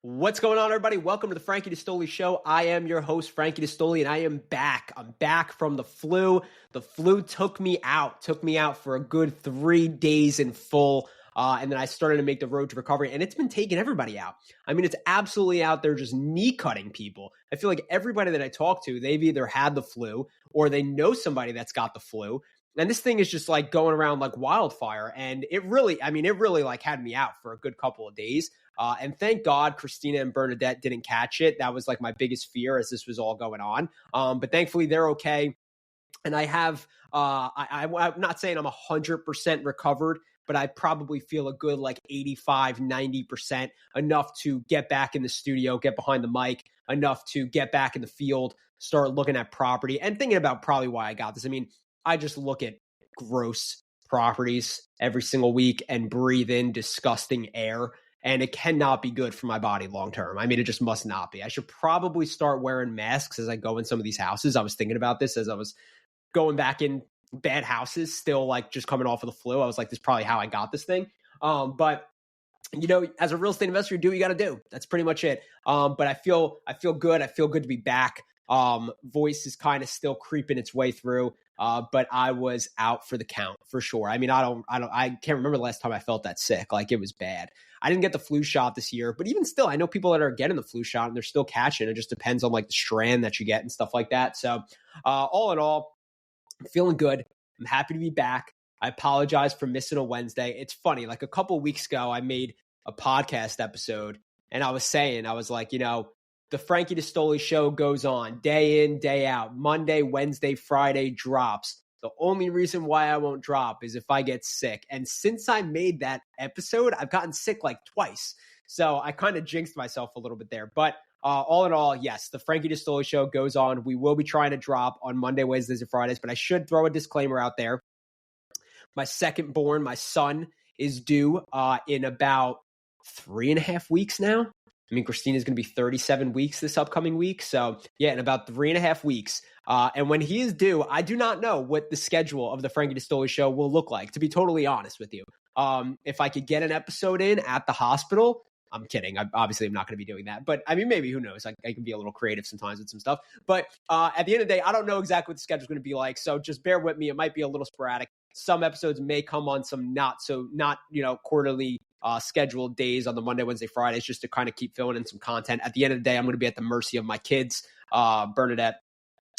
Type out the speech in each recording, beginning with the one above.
What's going on, everybody? Welcome to the Frankie D'Astoli Show. I am your host, Frankie D'Astoli, and I am back. I'm back from the flu. The flu took me out for a good 3 days in full, and then I started to make the road to recovery, and it's been taking everybody out. I mean, it's absolutely out there just knee-cutting people. I feel like everybody that I talk to, they've either had the flu or they know somebody that's got the flu. And this thing is just like going around like wildfire. And it really like had me out for a good couple of days. And thank God Christina and Bernadette didn't catch it. That was like my biggest fear as this was all going on. But thankfully they're okay. And I have, I'm not saying I'm 100% recovered, but I probably feel a good like 85, 90%, enough to get back in the studio, get behind the mic, enough to get back in the field, start looking at property and thinking about probably why I got this. I mean, I just look at gross properties every single week and breathe in disgusting air. And it cannot be good for my body long term. I mean, it just must not be. I should probably start wearing masks as I go in some of these houses. I was thinking about this as I was going back in bad houses, still like just coming off of the flu. I was like, this is probably how I got this thing. But you know, as a real estate investor, you do what you got to do. That's pretty much it. But I feel good. I feel good to be back. Voice is kind of still creeping its way through. But I was out for the count for sure. I mean, I can't remember the last time I felt that sick. Like it was bad. I didn't get the flu shot this year, but even still, I know people that are getting the flu shot and they're still catching. It just depends on like the strand that you get and stuff like that. So, all in all, I'm feeling good. I'm happy to be back. I apologize for missing a Wednesday. It's funny. Like a couple of weeks ago, I made a podcast episode and I was like, you know, the Frankie D'Astoli Show goes on day in, day out, Monday, Wednesday, Friday drops. The only reason why I won't drop is if I get sick. And since I made that episode, I've gotten sick like twice. So I kind of jinxed myself a little bit there. But all in all, yes, the Frankie D'Astoli Show goes on. We will be trying to drop on Monday, Wednesdays, and Fridays. But I should throw a disclaimer out there. My second born, my son, is due in about 3.5 weeks now. I mean, Christina's going to be 37 weeks this upcoming week. So yeah, in about 3.5 weeks. And when he is due, I do not know what the schedule of the Frankie D'Astoli Show will look like, to be totally honest with you. If I could get an episode in at the hospital, I'm kidding. I'm not going to be doing that. But I mean, maybe, who knows? I can be a little creative sometimes with some stuff. But at the end of the day, I don't know exactly what the schedule is going to be like. So just bear with me. It might be a little sporadic. Some episodes may come on some not quarterly scheduled days on the Monday, Wednesday, Fridays, just to kind of keep filling in some content. At the end of the day, I'm going to be at the mercy of my kids, Bernadette,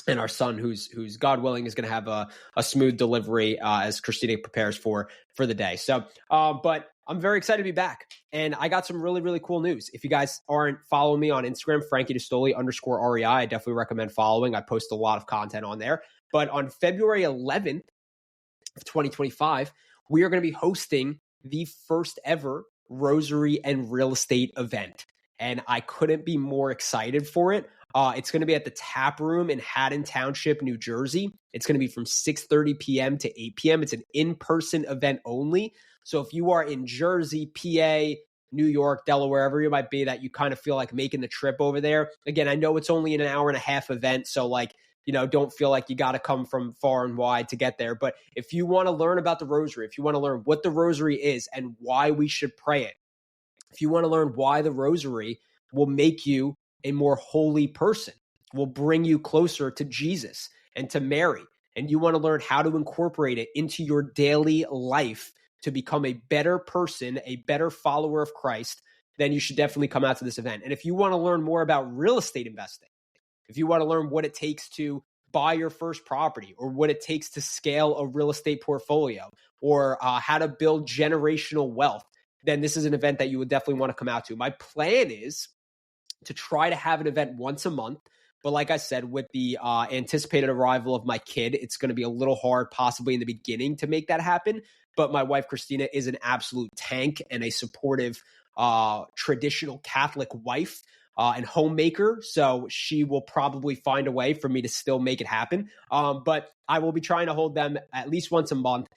and our son, who's God willing is going to have a smooth delivery as Christina prepares for the day. So, but I'm very excited to be back, and I got some really, really cool news. If you guys aren't following me on Instagram, Frankie D'Astoli _REI, I definitely recommend following. I post a lot of content on there. But on February 11th of 2025, we are going to be hosting the first ever Rosary and Real Estate event. And I couldn't be more excited for it. It's going to be at the Tap Room in Haddon Township, New Jersey. It's going to be from 6:30 p.m. to 8 p.m. It's an in-person event only. So if you are in Jersey, PA, New York, Delaware, wherever you might be, that you kind of feel like making the trip over there. Again, I know it's only an hour and a half event. So like, you know, don't feel like you got to come from far and wide to get there. But if you want to learn about the Rosary, if you want to learn what the Rosary is and why we should pray it, if you want to learn why the Rosary will make you a more holy person, will bring you closer to Jesus and to Mary, and you want to learn how to incorporate it into your daily life to become a better person, a better follower of Christ, then you should definitely come out to this event. And if you want to learn more about real estate investing, if you want to learn what it takes to buy your first property, or what it takes to scale a real estate portfolio, or how to build generational wealth, then this is an event that you would definitely want to come out to. My plan is to try to have an event once a month. But like I said, with the anticipated arrival of my kid, it's going to be a little hard possibly in the beginning to make that happen. But my wife, Christina, is an absolute tank and a supportive traditional Catholic wife and homemaker. So she will probably find a way for me to still make it happen. But I will be trying to hold them at least once a month.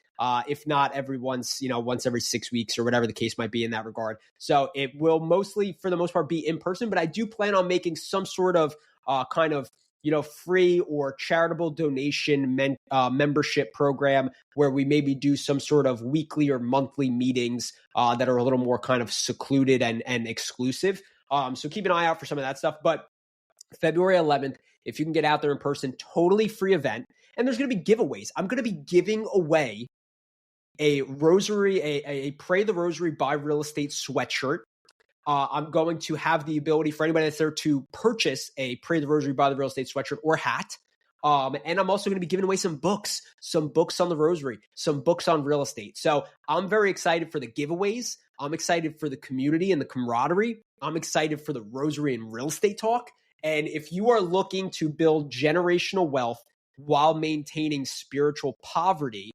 If not once every 6 weeks or whatever the case might be in that regard. So it will mostly, for the most part, be in person, but I do plan on making some sort of free or charitable donation membership program where we maybe do some sort of weekly or monthly meetings that are a little more kind of secluded and exclusive. So keep an eye out for some of that stuff. But February 11th, if you can get out there in person, totally free event. And there's going to be giveaways. I'm going to be giving away a rosary, a Pray the Rosary by Real Estate sweatshirt. I'm going to have the ability for anybody that's there to purchase a Pray the Rosary by the Real Estate sweatshirt or hat. And I'm also going to be giving away some books on the Rosary, some books on real estate. So I'm very excited for the giveaways. I'm excited for the community and the camaraderie. I'm excited for the Rosary and Real Estate talk. And if you are looking to build generational wealth while maintaining spiritual poverty,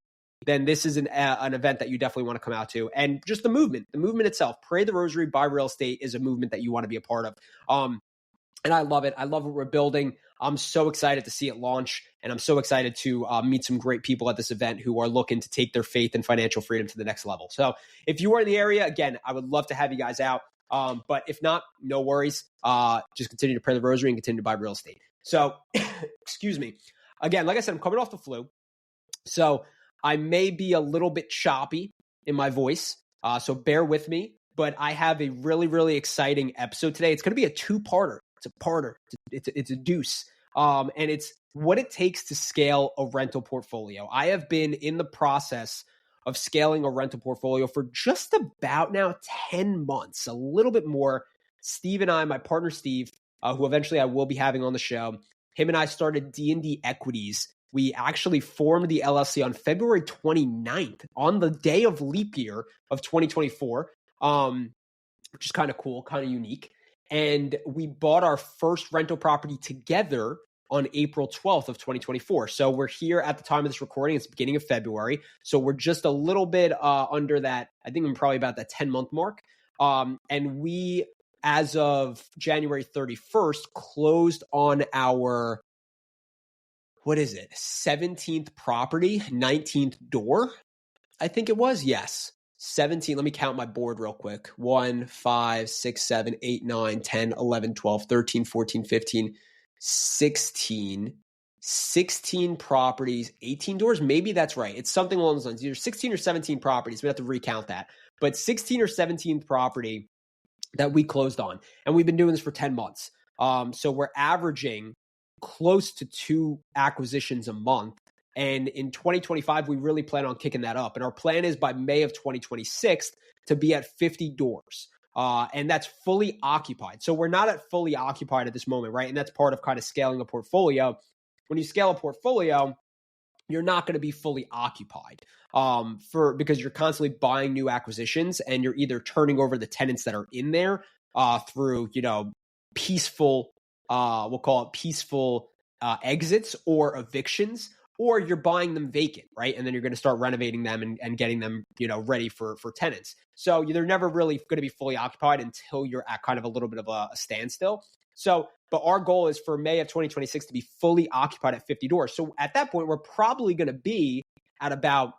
then this is an event that you definitely want to come out to. And just the movement itself, Pray the Rosary by Real Estate, is a movement that you want to be a part of. And I love it. I love what we're building. I'm so excited to see it launch. And I'm so excited to meet some great people at this event who are looking to take their faith and financial freedom to the next level. So if you are in the area, again, I would love to have you guys out. But if not, no worries. Just continue to pray the Rosary and continue to buy real estate. So, excuse me. Again, like I said, I'm coming off the flu. So I may be a little bit choppy in my voice. So bear with me. But I have a really, really exciting episode today. It's going to be a two-parter. It's a parter. It's a deuce. And it's what it takes to scale a rental portfolio. I have been in the process of scaling a rental portfolio for just about now 10 months, a little bit more. Steve and I, my partner Steve, who eventually I will be having on the show, him and I started D&D Equities. We actually formed the LLC on February 29th, on the day of leap year of 2024, which is kind of cool, kind of unique. And we bought our first rental property together on April 12th of 2024. So we're here at the time of this recording. It's the beginning of February. So we're just a little bit under that. I think we're probably about that 10-month mark. And we, as of January 31st, closed on our, 17th property, 19th door, I think it was. Yes. 17. Let me count my board real quick. 1, 5, 6, 7, 8, 9, 10, 11, 12, 13, 14, 15, 16 properties, 18 doors. Maybe that's right. It's something along those lines. Either 16 or 17 properties. We have to recount that. But 16 or 17th property that we closed on. And we've been doing this for 10 months. So we're averaging close to 2 acquisitions a month. And in 2025, we really plan on kicking that up. And our plan is by May of 2026 to be at 50 doors. And that's fully occupied. So we're not at fully occupied at this moment, right? And that's part of kind of scaling a portfolio. When you scale a portfolio, you're not going to be fully occupied because you're constantly buying new acquisitions and you're either turning over the tenants that are in there through, peaceful, we'll call it peaceful exits or evictions, or you're buying them vacant, right? And then you're going to start renovating them and getting them, ready for tenants. So they're never really going to be fully occupied until you're at kind of a little bit of a standstill. So, but our goal is for May of 2026 to be fully occupied at 50 doors. So at that point, we're probably going to be at about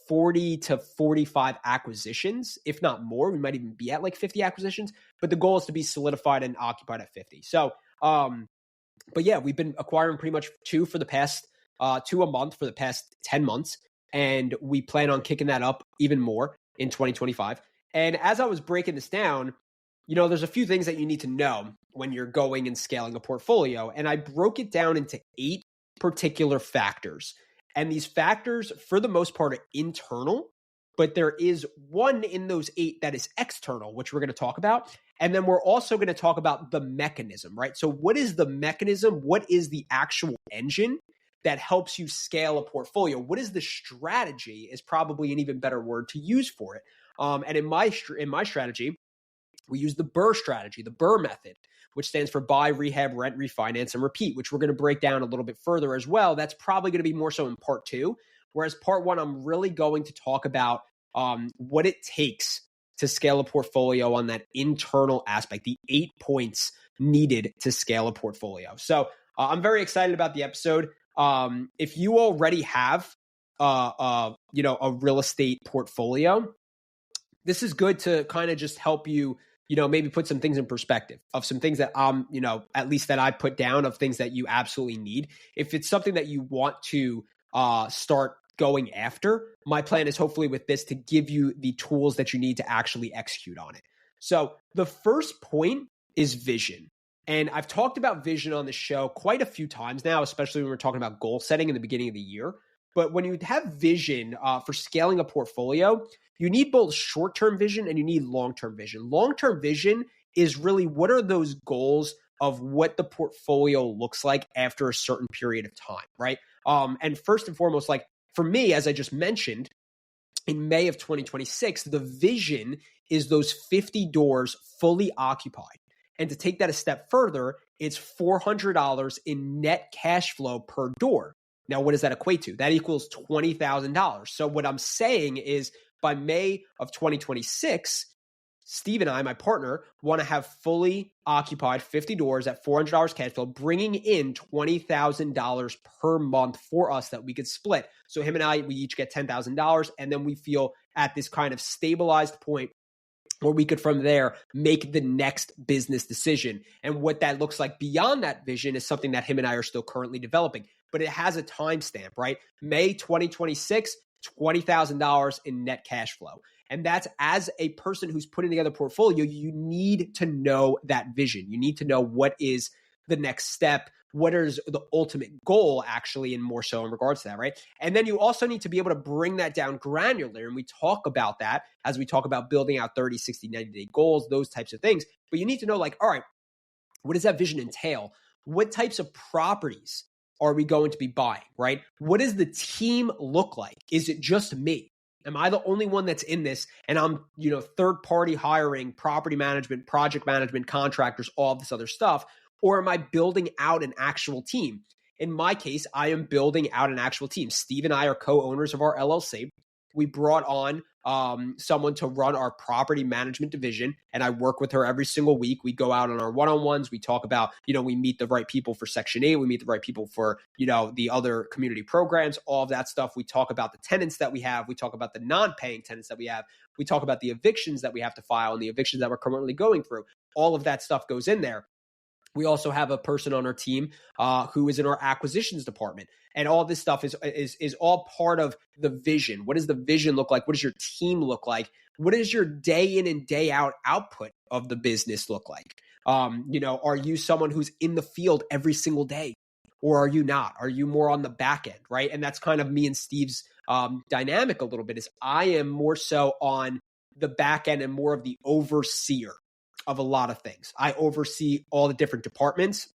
40 to 45 acquisitions, if not more. We might even be at like 50 acquisitions, but the goal is to be solidified and occupied at 50. So, but yeah, we've been acquiring pretty much 2 for the past 2 a month for the past 10 months. And we plan on kicking that up even more in 2025. And as I was breaking this down, there's a few things that you need to know when you're going and scaling a portfolio. And I broke it down into 8 particular factors. And these factors, for the most part, are internal, but there is one in those 8 that is external, which we're going to talk about. And then we're also going to talk about the mechanism, right? So what is the mechanism? What is the actual engine that helps you scale a portfolio? What is the strategy is probably an even better word to use for it. And in my strategy, we use the BRRRR strategy, the BRRRR method, which stands for buy, rehab, rent, refinance, and repeat, which we're going to break down a little bit further as well. That's probably going to be more so in part 2. Whereas part 1, I'm really going to talk about what it takes to scale a portfolio on that internal aspect, the 8 points needed to scale a portfolio. So I'm very excited about the episode. If you already have a real estate portfolio, this is good to kind of just help you, maybe put some things in perspective of some things that at least that I put down of things that you absolutely need. If it's something that you want to start going after, my plan is hopefully with this to give you the tools that you need to actually execute on it. So the first point is vision. And I've talked about vision on the show quite a few times now, especially when we're talking about goal setting in the beginning of the year. But when you have vision for scaling a portfolio, you need both short-term vision and you need long-term vision. Long-term vision is really what are those goals of what the portfolio looks like after a certain period of time, right? And first and foremost, like for me, as I just mentioned, in May of 2026, the vision is those 50 doors fully occupied. And to take that a step further, it's $400 in net cash flow per door. Now, what does that equate to? That equals $20,000. So what I'm saying is by May of 2026, Steve and I, my partner, want to have fully occupied 50 doors at $400 cash flow, bringing in $20,000 per month for us that we could split. So him and I, we each get $10,000, and then we feel at this kind of stabilized point where we could from there make the next business decision. And what that looks like beyond that vision is something that him and I are still currently developing, but it has a timestamp, right? May 2026, $20,000 in net cash flow. And that's, as a person who's putting together a portfolio, you need to know that vision. You need to know what is the next step, what is the ultimate goal actually, and more so in regards to that, right? And then you also need to be able to bring that down granular. And we talk about that as we talk about building out 30, 60, 90-day goals, those types of things. But you need to know, like, all right, what does that vision entail? What types of properties are we going to be buying, right? What does the team look like? Is it just me? Am I the only one that's in this? And I'm, third party hiring, property management, project management, contractors, all this other stuff. Or am I building out an actual team? In my case, I am building out an actual team. Steve and I are co-owners of our LLC. We brought on someone to run our property management division, and I work with her every single week. We go out on our one-on-ones. We talk about, we meet the right people for Section 8. We meet the right people for, the other community programs, all of that stuff. We talk about the tenants that we have. We talk about the non-paying tenants that we have. We talk about the evictions that we have to file and the evictions that we're currently going through. All of that stuff goes in there. We also have a person on our team who is in our acquisitions department. And all this stuff is all part of the vision. What does the vision look like? What does your team look like? What does your day in and day out output of the business look like? Are you someone who's in the field every single day? Or are you not? Are you more on the back end, right? And that's kind of me and Steve's dynamic a little bit, is I am more so on the back end and more of the overseer of a lot of things. I oversee all the different departments.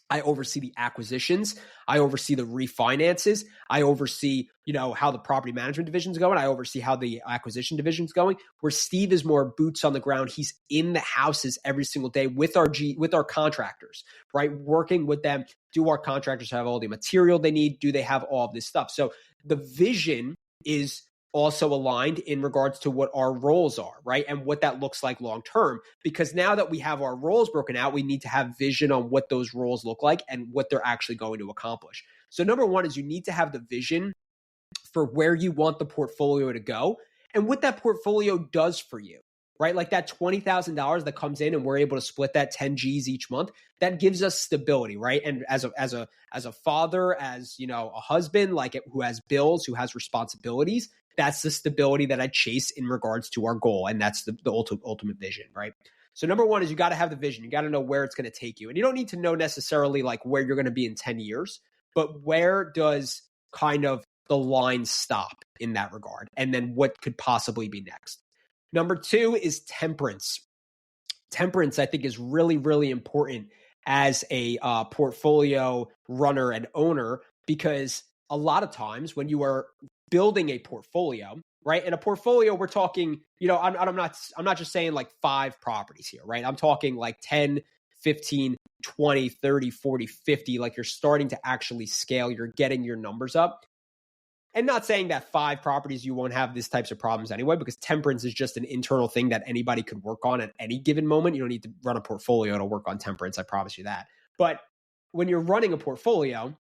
I oversee the acquisitions. I oversee the refinances. I oversee, how the property management division's going. I oversee how the acquisition division's going. Where Steve is more boots on the ground. He's in the houses every single day with our contractors, right? Working with them. Do our contractors have all the material they need? Do they have all of this stuff? So the vision is also aligned in regards to what our roles are, right? And what that looks like long term. Because now that we have our roles broken out, we need to have vision on what those roles look like and what they're actually going to accomplish. So number one is you need to have the vision for where you want the portfolio to go and what that portfolio does for you, right? Like that $20,000 that comes in and we're able to split that 10 G's each month, that gives us stability, right? And as a father, as a husband, like who has bills, who has responsibilities, that's the stability that I chase in regards to our goal. And that's the ultimate vision, right? So number one is you got to have the vision. You got to know where it's going to take you. And you don't need to know necessarily like where you're going to be in 10 years, but where does kind of the line stop in that regard? And then what could possibly be next? Number two is temperance. Temperance, I think, is really, really important as a portfolio runner and owner, because a lot of times when you are building a portfolio, right? In a portfolio, we're talking, I'm not just saying like 5 properties here, right? I'm talking like 10, 15, 20, 30, 40, 50, like you're starting to actually scale, you're getting your numbers up. And not saying that 5 properties, you won't have these types of problems anyway, because temperance is just an internal thing that anybody could work on at any given moment. You don't need to run a portfolio to work on temperance. I promise you that. But when you're running a portfolio,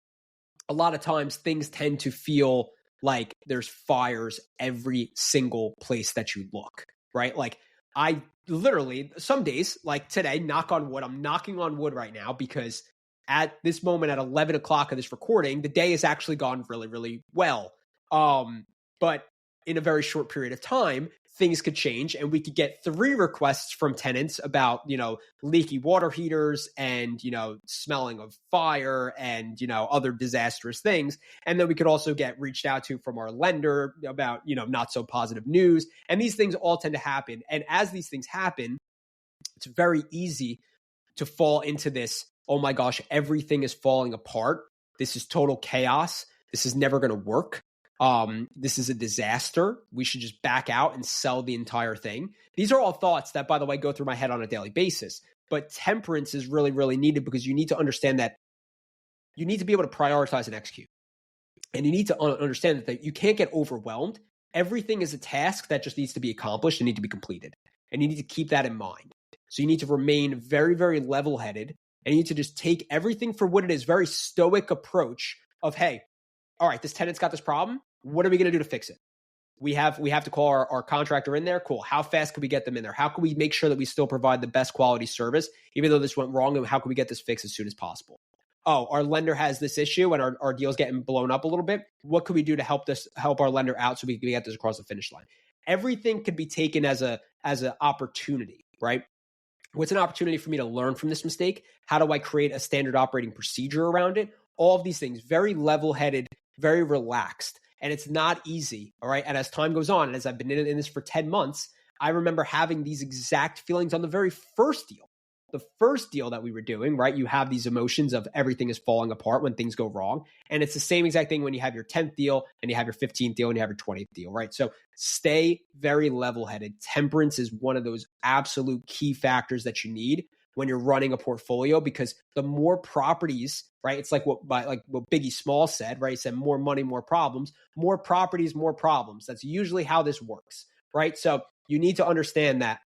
a lot of times things tend to feel like there's fires every single place that you look, right? Like I literally, some days, like today, knock on wood, I'm knocking on wood right now, because at this moment at 11 o'clock of this recording, the day has actually gone really, really well. But in a very short period of time, things could change and we could get 3 requests from tenants about, leaky water heaters and, smelling of fire and, other disastrous things. And then we could also get reached out to from our lender about, not so positive news. And these things all tend to happen. And as these things happen, it's very easy to fall into this, oh my gosh, everything is falling apart. This is total chaos. This is never going to work. This is a disaster. We should just back out and sell the entire thing. These are all thoughts that, by the way, go through my head on a daily basis. But temperance is really, really needed because you need to understand that you need to be able to prioritize and execute. And you need to understand that you can't get overwhelmed. Everything is a task that just needs to be accomplished and need to be completed. And you need to keep that in mind. So you need to remain very, very level-headed. And you need to just take everything for what it is, very stoic approach of, hey, all right, this tenant's got this problem. What are we going to do to fix it? We have to call our contractor in there. Cool. How fast can we get them in there? How can we make sure that we still provide the best quality service, even though this went wrong? And how can we get this fixed as soon as possible? Oh, our lender has this issue and our deal's getting blown up a little bit. What can we do to help our lender out so we can get this across the finish line? Everything could be taken as an opportunity, right? What's an opportunity for me to learn from this mistake? How do I create a standard operating procedure around it? All of these things, very level-headed, very relaxed. And it's not easy, all right? And as time goes on, and as I've been in this for 10 months, I remember having these exact feelings on the very first deal. The first deal that we were doing, right? You have these emotions of everything is falling apart when things go wrong. And it's the same exact thing when you have your 10th deal and you have your 15th deal and you have your 20th deal, right? So stay very level-headed. Temperance is one of those absolute key factors that you need when you're running a portfolio, because the more properties, right? It's like what Biggie Smalls said, right? He said, more money, more problems, more properties, more problems. That's usually how this works, right? So you need to understand that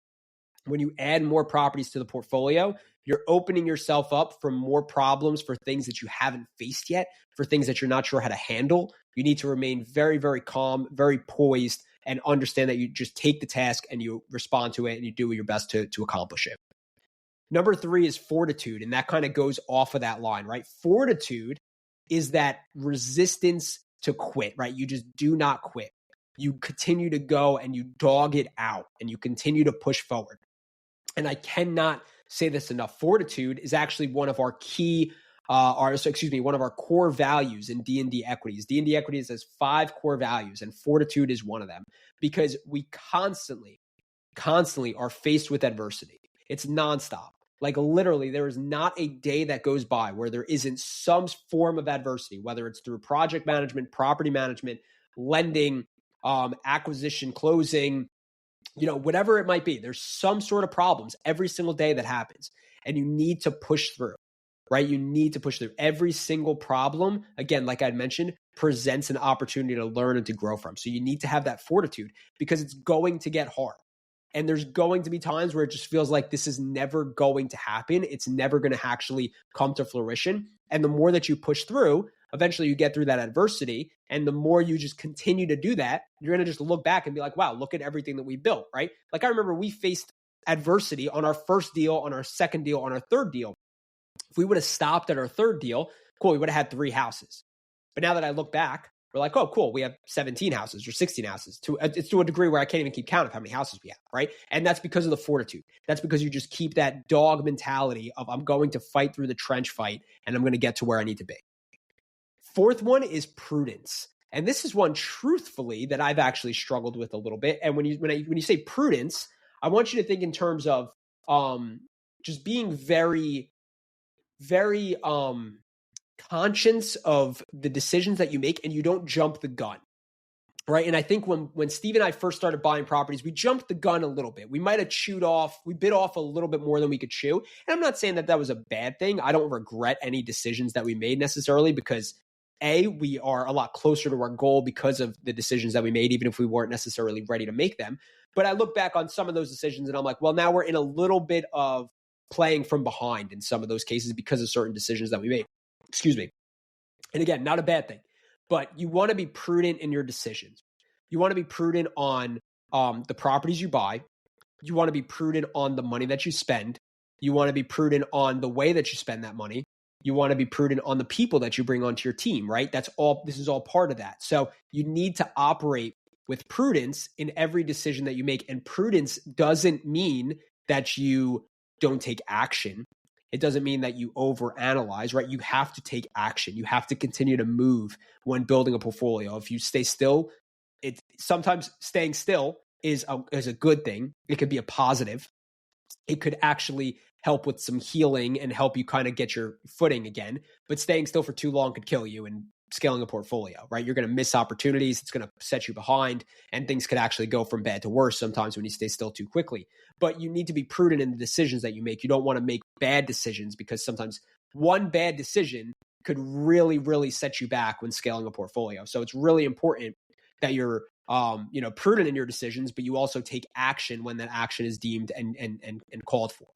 when you add more properties to the portfolio, you're opening yourself up for more problems, for things that you haven't faced yet, for things that you're not sure how to handle. You need to remain very, very calm, very poised, and understand that you just take the task and you respond to it and you do your best to accomplish it. Number 3 is fortitude, and that kind of goes off of that line, right? Fortitude is that resistance to quit, right? You just do not quit. You continue to go and you dog it out and you continue to push forward. And I cannot say this enough. Fortitude is actually one of our one of our core values in D&D Equities. D&D Equities has 5 core values, and fortitude is one of them, because we constantly are faced with adversity. It's nonstop. Like literally, there is not a day that goes by where there isn't some form of adversity, whether it's through project management, property management, lending, acquisition, closing, whatever it might be. There's some sort of problems every single day that happens, and you need to push through, right? You need to push through. Every single problem, again, like I mentioned, presents an opportunity to learn and to grow from. So you need to have that fortitude, because it's going to get hard. And there's going to be times where it just feels like this is never going to happen. It's never going to actually come to fruition. And the more that you push through, eventually you get through that adversity. And the more you just continue to do that, you're going to just look back and be like, wow, look at everything that we built, right? Like I remember we faced adversity on our first deal, on our second deal, on our third deal. If we would have stopped at our third deal, cool, we would have had 3 houses. But now that I look back, we're like, oh, cool, we have 17 houses or 16 houses. It's to a degree where I can't even keep count of how many houses we have, right? And that's because of the fortitude. That's because you just keep that dog mentality of I'm going to fight through the trench fight and I'm going to get to where I need to be. 4th one is prudence. And this is one, truthfully, that I've actually struggled with a little bit. And when you say prudence, I want you to think in terms of just being very, very conscious of the decisions that you make, and you don't jump the gun, right? And I think when Steve and I first started buying properties, we jumped the gun a little bit. We might have we bit off a little bit more than we could chew. And I'm not saying that was a bad thing. I don't regret any decisions that we made necessarily, because we are a lot closer to our goal because of the decisions that we made, even if we weren't necessarily ready to make them. But I look back on some of those decisions and I'm like, well, now we're in a little bit of playing from behind in some of those cases because of certain decisions that we made. Excuse me. And again, not a bad thing, but you want to be prudent in your decisions. You want to be prudent on the properties you buy. You want to be prudent on the money that you spend. You want to be prudent on the way that you spend that money. You want to be prudent on the people that you bring onto your team, right? This is all part of that. So you need to operate with prudence in every decision that you make. And prudence doesn't mean that you don't take action. It doesn't mean that you overanalyze, right? You have to take action. You have to continue to move when building a portfolio. If you stay still, sometimes staying still is a good thing. It could be a positive. It could actually help with some healing and help you kind of get your footing again. But staying still for too long could kill you in scaling a portfolio, right? You're going to miss opportunities. It's going to set you behind, and things could actually go from bad to worse sometimes when you stay still too quickly. But you need to be prudent in the decisions that you make. You don't want to make bad decisions, because sometimes one bad decision could really, really set you back when scaling a portfolio. So it's really important that you're prudent in your decisions, but you also take action when that action is deemed and called for.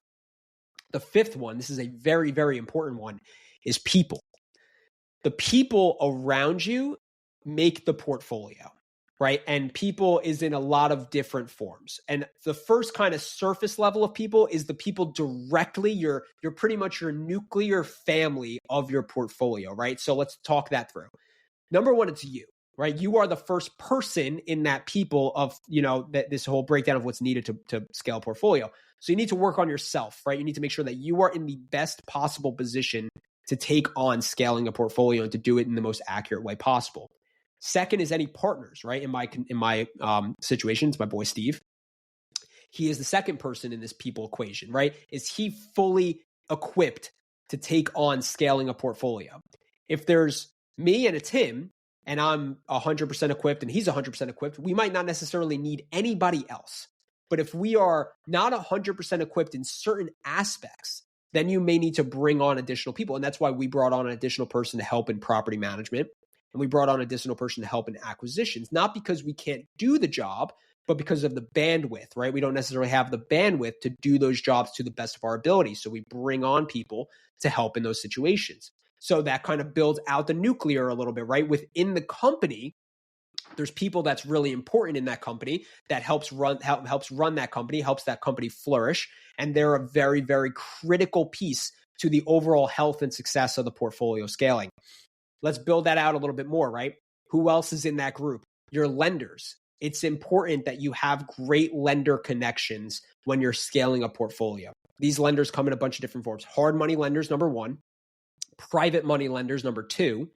The fifth one, this is a very, very important one, is people. The people around you make the portfolio, right? And people is in a lot of different forms. And the first kind of surface level of people is the people directly, you're pretty much your nuclear family of your portfolio, right? So let's talk that through. Number one, it's you, right? You are the first person in that people of, this whole breakdown of what's needed to scale a portfolio. So you need to work on yourself, right? You need to make sure that you are in the best possible position to take on scaling a portfolio and to do it in the most accurate way possible. Second is any partners, right? In my situation, it's my boy Steve. He is the second person in this people equation, right? Is he fully equipped to take on scaling a portfolio? If there's me and it's him, and I'm 100% equipped and he's 100% equipped, we might not necessarily need anybody else. But if we are not 100% equipped in certain aspects, then you may need to bring on additional people. And that's why we brought on an additional person to help in property management. And we brought on an additional person to help in acquisitions, not because we can't do the job, but because of the bandwidth, right? We don't necessarily have the bandwidth to do those jobs to the best of our ability. So we bring on people to help in those situations. So that kind of builds out the nuclear a little bit, right? Within the company, there's people that's really important in that company that helps run that company, helps that company flourish. And they're a very, very critical piece to the overall health and success of the portfolio scaling. Let's build that out a little bit more, right? Who else is in that group? Your lenders. It's important that you have great lender connections when you're scaling a portfolio. These lenders come in a bunch of different forms. Hard money lenders, number one. Private money lenders, number two.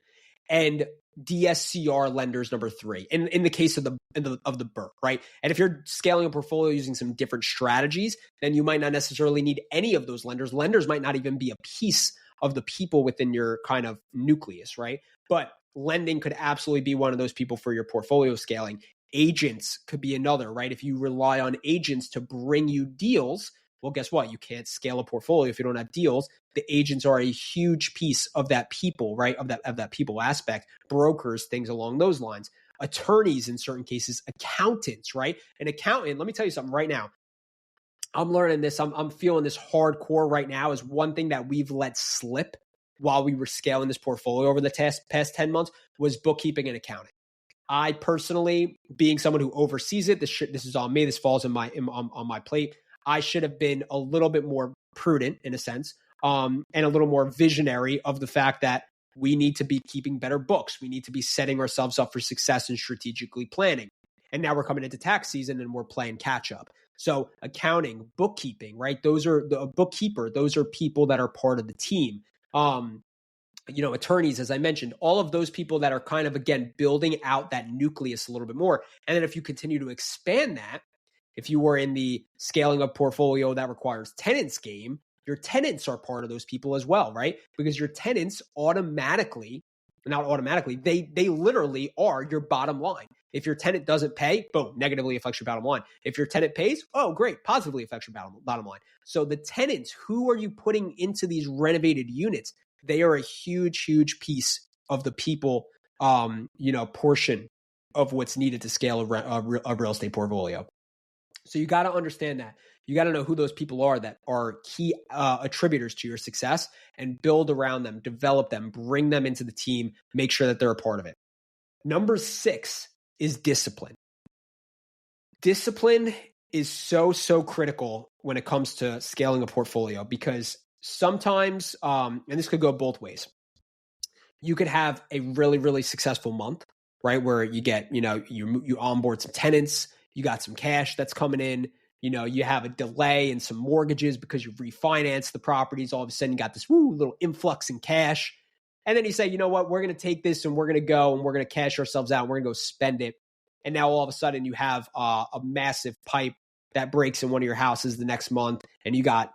And DSCR lenders, number three, in the case of the BRRRR, right? And if you're scaling a portfolio using some different strategies, then you might not necessarily need any of those lenders. Lenders might not even be a piece of the people within your kind of nucleus, right? But lending could absolutely be one of those people for your portfolio scaling. Agents could be another, right? If you rely on agents to bring you deals, well, guess what? You can't scale a portfolio if you don't have deals. The agents are a huge piece of that people, right? Of that people aspect. Brokers, things along those lines. Attorneys in certain cases, accountants, right? An accountant, let me tell you something right now. I'm learning this. I'm feeling this hardcore right now is one thing that we've let slip while we were scaling this portfolio over the past 10 months was bookkeeping and accounting. I personally, being someone who oversees it, this is on me. This falls on my plate. I should have been a little bit more prudent in a sense, and a little more visionary of the fact that we need to be keeping better books. We need to be setting ourselves up for success and strategically planning. And now we're coming into tax season and we're playing catch up. So accounting, bookkeeping, right? Those are a bookkeeper. Those are people that are part of the team. Attorneys, as I mentioned, all of those people that are kind of, again, building out that nucleus a little bit more. And then if you continue to expand that, if you were in the scaling up portfolio that requires tenants game, your tenants are part of those people as well, right? Because your tenants not automatically, they literally are your bottom line. If your tenant doesn't pay, boom, negatively affects your bottom line. If your tenant pays, oh, great, positively affects your bottom line. So the tenants, who are you putting into these renovated units? They are a huge, huge piece of the people, portion of what's needed to scale a real estate portfolio. So you got to understand that. You got to know who those people are that are key attributors to your success and build around them, develop them, bring them into the team, make sure that they're a part of it. Number 6 is discipline. Discipline is so, so critical when it comes to scaling a portfolio because sometimes, and this could go both ways, you could have a really, really successful month right? Where you get, you onboard some tenants, you got some cash that's coming in, you have a delay in some mortgages because you've refinanced the properties. All of a sudden you got this little influx in cash. And then you say, you know what, we're going to take this and we're going to go and we're going to cash ourselves out and we're going to go spend it. And now all of a sudden you have a massive pipe that breaks in one of your houses the next month, and you got,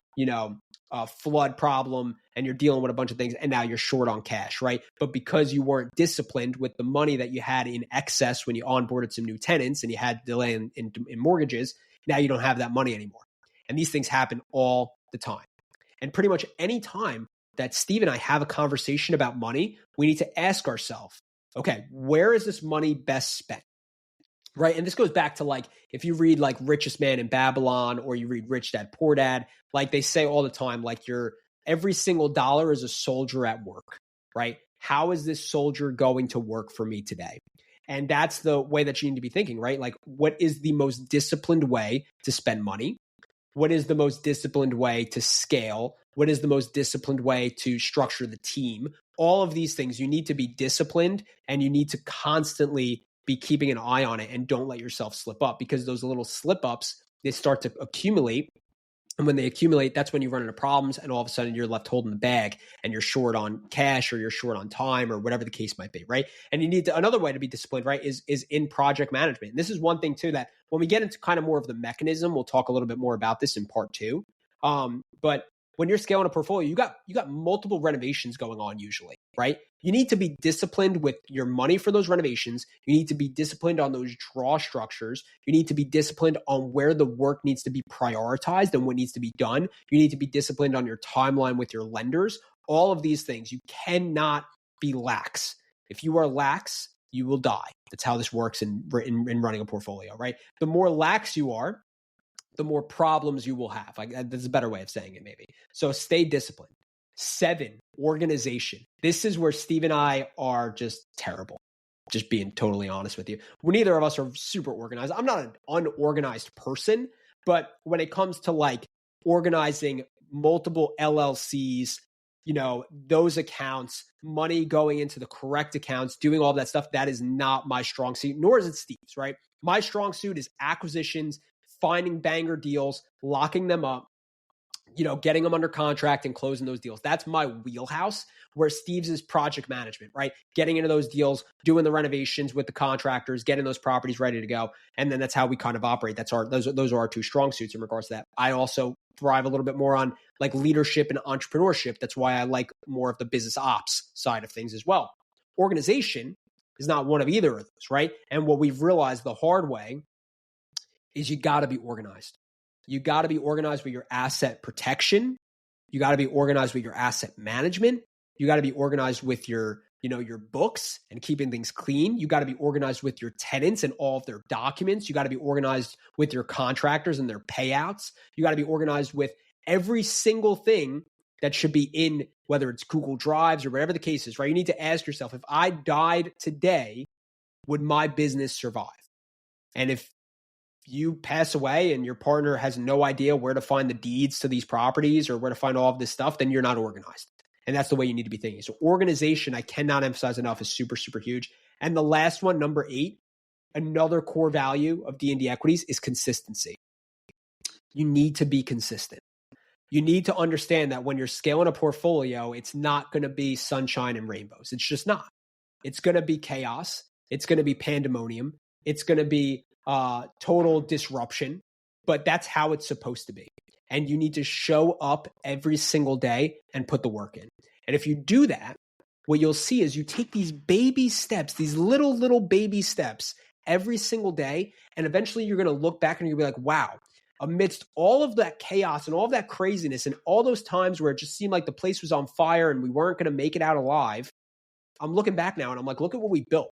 a flood problem, and you're dealing with a bunch of things, and now you're short on cash, right? But because you weren't disciplined with the money that you had in excess when you onboarded some new tenants and you had delay in mortgages, now you don't have that money anymore. And these things happen all the time. And pretty much any time that Steve and I have a conversation about money, we need to ask ourselves, okay, where is this money best spent? Right. And this goes back to like, if you read like Richest Man in Babylon or you read Rich Dad Poor Dad, like they say all the time, like every single dollar is a soldier at work, right? How is this soldier going to work for me today? And that's the way that you need to be thinking, right? Like, what is the most disciplined way to spend money? What is the most disciplined way to scale? What is the most disciplined way to structure the team? All of these things, you need to be disciplined and you need to constantly be keeping an eye on it, and don't let yourself slip up, because those little slip ups, they start to accumulate. And when they accumulate, that's when you run into problems, and all of a sudden you're left holding the bag and you're short on cash or you're short on time or whatever the case might be, right? And you need to, another way to be disciplined, right, is in project management. And this is one thing too, that when we get into kind of more of the mechanism, we'll talk a little bit more about this in part 2. But when you're scaling a portfolio, you got multiple renovations going on usually, right? You need to be disciplined with your money for those renovations. You need to be disciplined on those draw structures. You need to be disciplined on where the work needs to be prioritized and what needs to be done. You need to be disciplined on your timeline with your lenders. All of these things, you cannot be lax. If you are lax, you will die. That's how this works in running a portfolio, right? The more lax you are, the more problems you will have. Like, that's a better way of saying it, maybe. So stay disciplined. 7, organization. This is where Steve and I are just terrible. Just being totally honest with you. Neither of us are super organized. I'm not an unorganized person, but when it comes to like organizing multiple LLCs, those accounts, money going into the correct accounts, doing all that stuff, that is not my strong suit, nor is it Steve's, right? My strong suit is acquisitions, finding banger deals, locking them up, getting them under contract and closing those deals. That's my wheelhouse, where Steve's is project management, right? Getting into those deals, doing the renovations with the contractors, getting those properties ready to go. And then that's how we kind of operate. Those are our 2 strong suits in regards to that. I also thrive a little bit more on like leadership and entrepreneurship. That's why I like more of the business ops side of things as well. Organization is not one of either of those, right? And what we've realized the hard way is you got to be organized. You got to be organized with your asset protection. You got to be organized with your asset management. You got to be organized with your books and keeping things clean. You got to be organized with your tenants and all of their documents. You got to be organized with your contractors and their payouts. You got to be organized with every single thing that should be in, whether it's Google Drives or whatever the case is, right? You need to ask yourself, if I died today, would my business survive? And if you pass away and your partner has no idea where to find the deeds to these properties or where to find all of this stuff, then you're not organized. And that's the way you need to be thinking. So organization, I cannot emphasize enough, is super, super huge. And the last one, number 8, another core value of D&D Equities is consistency. You need to be consistent. You need to understand that when you're scaling a portfolio, it's not going to be sunshine and rainbows. It's just not. It's going to be chaos. It's going to be pandemonium. It's going to be total disruption, but that's how it's supposed to be. And you need to show up every single day and put the work in. And if you do that, what you'll see is you take these baby steps, these little baby steps every single day. And eventually you're going to look back and you'll be like, wow, amidst all of that chaos and all of that craziness and all those times where it just seemed like the place was on fire and we weren't going to make it out alive, I'm looking back now and I'm like, look at what we built.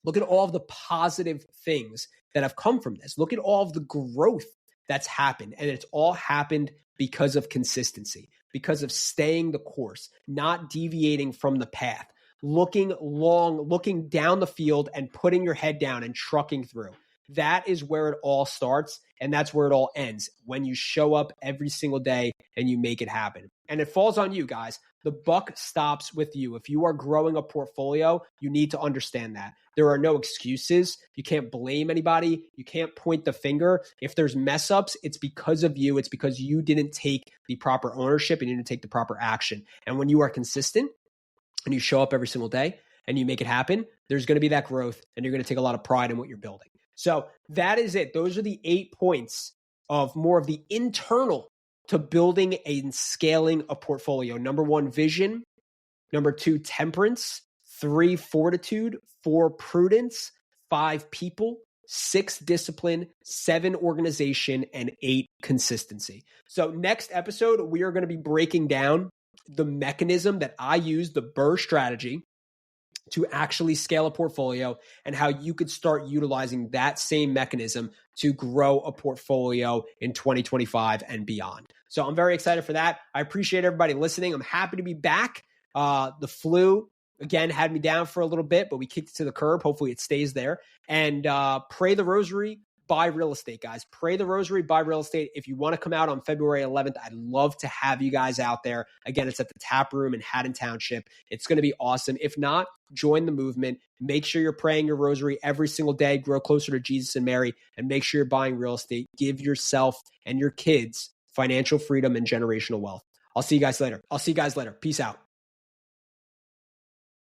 Look at all of the positive things that have come from this. Look at all of the growth that's happened. And it's all happened because of consistency, because of staying the course, not deviating from the path, looking down the field and putting your head down and trucking through. That is where it all starts, and that's where it all ends, when you show up every single day and you make it happen. And it falls on you, guys. The buck stops with you. If you are growing a portfolio, you need to understand that. There are no excuses. You can't blame anybody. You can't point the finger. If there's mess ups, it's because of you. It's because you didn't take the proper ownership and you didn't take the proper action. And when you are consistent and you show up every single day and you make it happen, there's going to be that growth and you're going to take a lot of pride in what you're building. So that is it. Those are the 8 points of more of the internal to building and scaling a portfolio. Number 1, vision. Number 2, temperance. 3, fortitude. 4, prudence. 5, people. 6, discipline. 7, organization. And 8, consistency. So next episode, we are going to be breaking down the mechanism that I use, the BRRRR strategy, to actually scale a portfolio, and how you could start utilizing that same mechanism to grow a portfolio in 2025 and beyond. So I'm very excited for that. I appreciate everybody listening. I'm happy to be back. The flu, again, had me down for a little bit, but we kicked it to the curb. Hopefully it stays there. And pray the rosary, buy real estate, guys. Pray the rosary, buy real estate. If you want to come out on February 11th, I'd love to have you guys out there. Again, it's at the Tap Room in Haddon Township. It's going to be awesome. If not, join the movement. Make sure you're praying your rosary every single day. Grow closer to Jesus and Mary, and make sure you're buying real estate. Give yourself and your kids financial freedom and generational wealth. I'll see you guys later. Peace out.